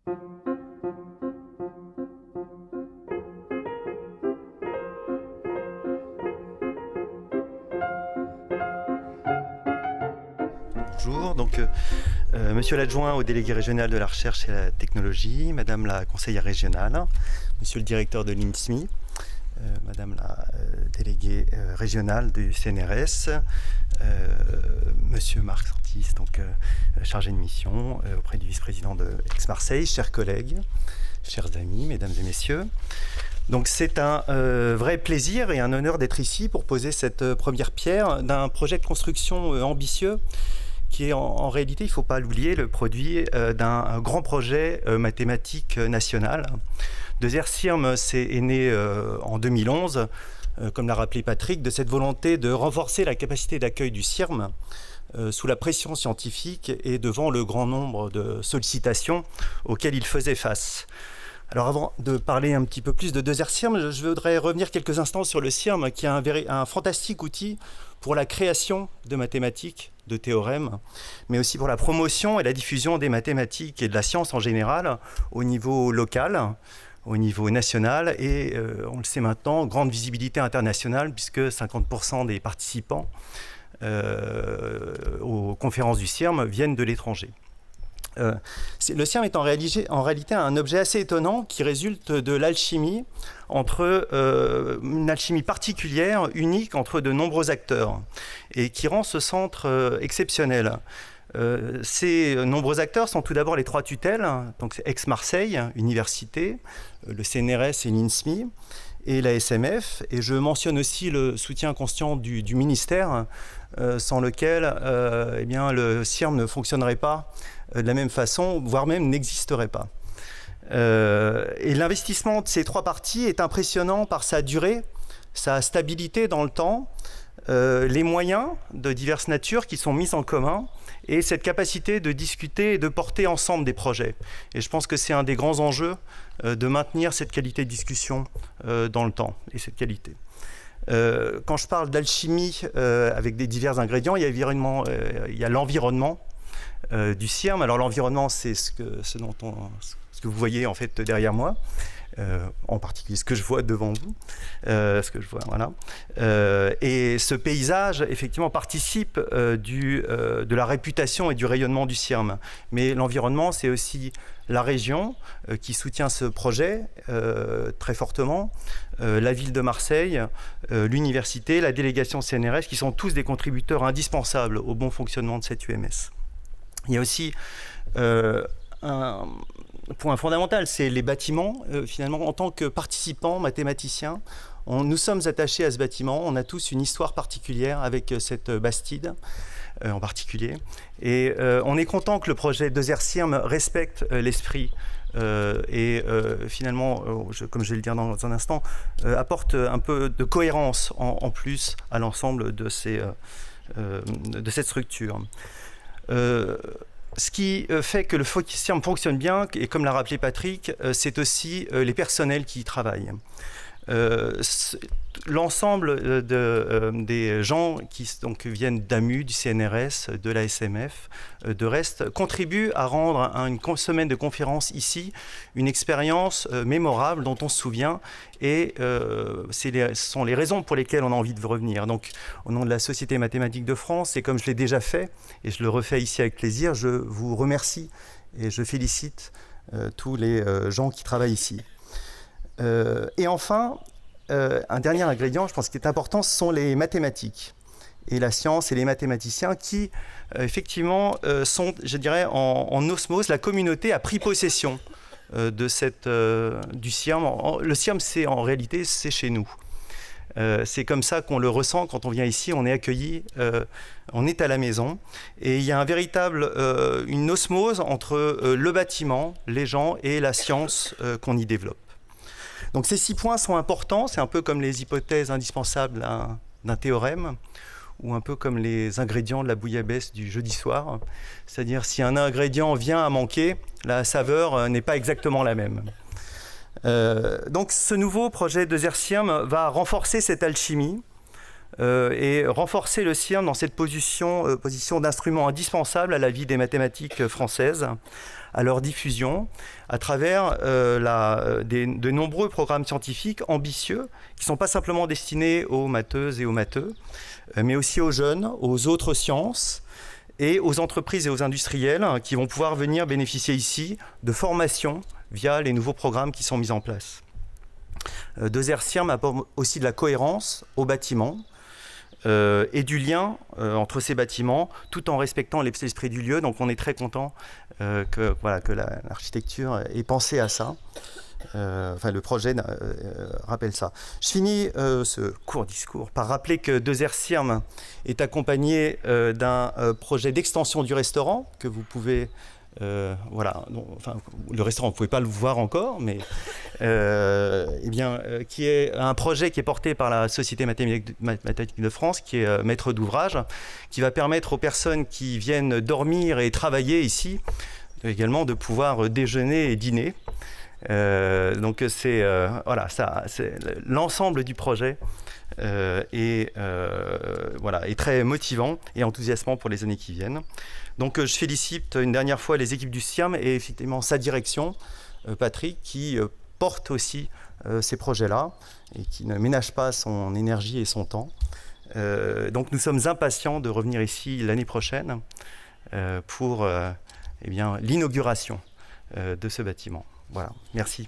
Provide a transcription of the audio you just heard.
Bonjour, donc monsieur l'adjoint au délégué régional de la recherche et la technologie, madame la conseillère régionale, monsieur le directeur de l'INSMI, madame la déléguée régionale du CNRS, monsieur Marc Santis, donc chargé de mission auprès du vice-président de Aix-Marseille, chers collègues, chers amis, mesdames et messieurs. Donc c'est un vrai plaisir et un honneur d'être ici pour poser cette première pierre d'un projet de construction ambitieux qui est en réalité, il ne faut pas l'oublier, le produit d'un grand projet mathématique national. DESERCIRM est né en 2011, comme l'a rappelé Patrick, de cette volonté de renforcer la capacité d'accueil du CIRM sous la pression scientifique et devant le grand nombre de sollicitations auxquelles il faisait face. Alors avant de parler un petit peu plus de DESERCIRM, je voudrais revenir quelques instants sur le CIRM, qui est un fantastique outil pour la création de mathématiques, de théorèmes, mais aussi pour la promotion et la diffusion des mathématiques et de la science en général au niveau local, au niveau national et, on le sait maintenant, grande visibilité internationale puisque 50% des participants aux conférences du CIRM viennent de l'étranger. Le CIRM est en réalité un objet assez étonnant qui résulte de l'alchimie entre une alchimie particulière, unique entre de nombreux acteurs et qui rend ce centre exceptionnel. Ces nombreux acteurs sont tout d'abord les trois tutelles, donc Aix-Marseille, université, le CNRS et l'INSMI et la SMF, et je mentionne aussi le soutien constant du ministère, sans lequel eh bien, le CIRM ne fonctionnerait pas de la même façon, voire même n'existerait pas. Et l'investissement de ces trois parties est impressionnant par sa durée, sa stabilité dans le temps, les moyens de diverses natures qui sont mis en commun et cette capacité de discuter et de porter ensemble des projets. Et je pense que c'est un des grands enjeux de maintenir cette qualité de discussion dans le temps et cette qualité. Quand je parle d'alchimie avec des divers ingrédients, il y a l'environnement du CIRM. Alors l'environnement, c'est ce que vous voyez en fait derrière moi, en particulier ce que je vois devant vous, voilà. Et ce paysage, effectivement, participe de la réputation et du rayonnement du CIRM. Mais l'environnement, c'est aussi la région qui soutient ce projet très fortement, la ville de Marseille, l'université, la délégation CNRS, qui sont tous des contributeurs indispensables au bon fonctionnement de cette UMS. Il y a aussi un point fondamental, c'est les bâtiments. Finalement, en tant que participants mathématiciens, nous sommes attachés à ce bâtiment. On a tous une histoire particulière avec cette bastide en particulier. Et on est content que le projet DESERCIRM respecte l'esprit et finalement, comme je vais le dire dans un instant, apporte un peu de cohérence en plus à l'ensemble de cette structure. Ce qui fait que le CIRM fonctionne bien, et comme l'a rappelé Patrick, c'est aussi les personnels qui y travaillent. L'ensemble des gens qui donc, viennent d'AMU, du CNRS, de la SMF, de REST, contribuent à rendre une semaine de conférence ici une expérience mémorable dont on se souvient. Et ce sont les raisons pour lesquelles on a envie de revenir. Donc, au nom de la Société mathématique de France, et comme je l'ai déjà fait, et je le refais ici avec plaisir, je vous remercie et je félicite tous les gens qui travaillent ici. Et enfin, un dernier ingrédient, je pense, qui est important, ce sont les mathématiques et la science et les mathématiciens qui, effectivement, sont, je dirais, en osmose. La communauté a pris possession du CIRM. Le CIRM, en réalité, c'est chez nous. C'est comme ça qu'on le ressent quand on vient ici, on est accueilli, on est à la maison. Et il y a une osmose entre le bâtiment, les gens et la science qu'on y développe. Donc ces 6 points sont importants, c'est un peu comme les hypothèses indispensables d'un théorème, ou un peu comme les ingrédients de la bouillabaisse du jeudi soir. C'est-à-dire si un ingrédient vient à manquer, la saveur n'est pas exactement la même. Donc ce nouveau projet DESERCIRM va renforcer cette alchimie et renforcer le CIRM dans cette position d'instrument indispensable à la vie des mathématiques françaises, à leur diffusion à travers de nombreux programmes scientifiques ambitieux qui ne sont pas simplement destinés aux matheuses et aux matheux, mais aussi aux jeunes, aux autres sciences et aux entreprises et aux industriels qui vont pouvoir venir bénéficier ici de formations via les nouveaux programmes qui sont mis en place. 2R-CIRM apporte aussi de la cohérence aux bâtiments et du lien entre ces bâtiments, tout en respectant l'esprit du lieu. Donc on est très content que l'architecture ait pensé à ça. Le projet rappelle ça. Je finis ce court discours par rappeler que 2R-CIRM est accompagné d'un projet d'extension du restaurant que vous pouvez... le restaurant, vous ne pouvez pas le voir encore, mais qui est un projet qui est porté par la Société mathématique de France, qui est maître d'ouvrage, qui va permettre aux personnes qui viennent dormir et travailler ici également de pouvoir déjeuner et dîner. Donc c'est l'ensemble du projet est très motivant et enthousiasmant pour les années qui viennent. Donc je félicite une dernière fois les équipes du CIRM et effectivement sa direction, Patrick, qui porte aussi ces projets-là et qui ne ménage pas son énergie et son temps. Donc nous sommes impatients de revenir ici l'année prochaine pour l'inauguration de ce bâtiment. Voilà, merci.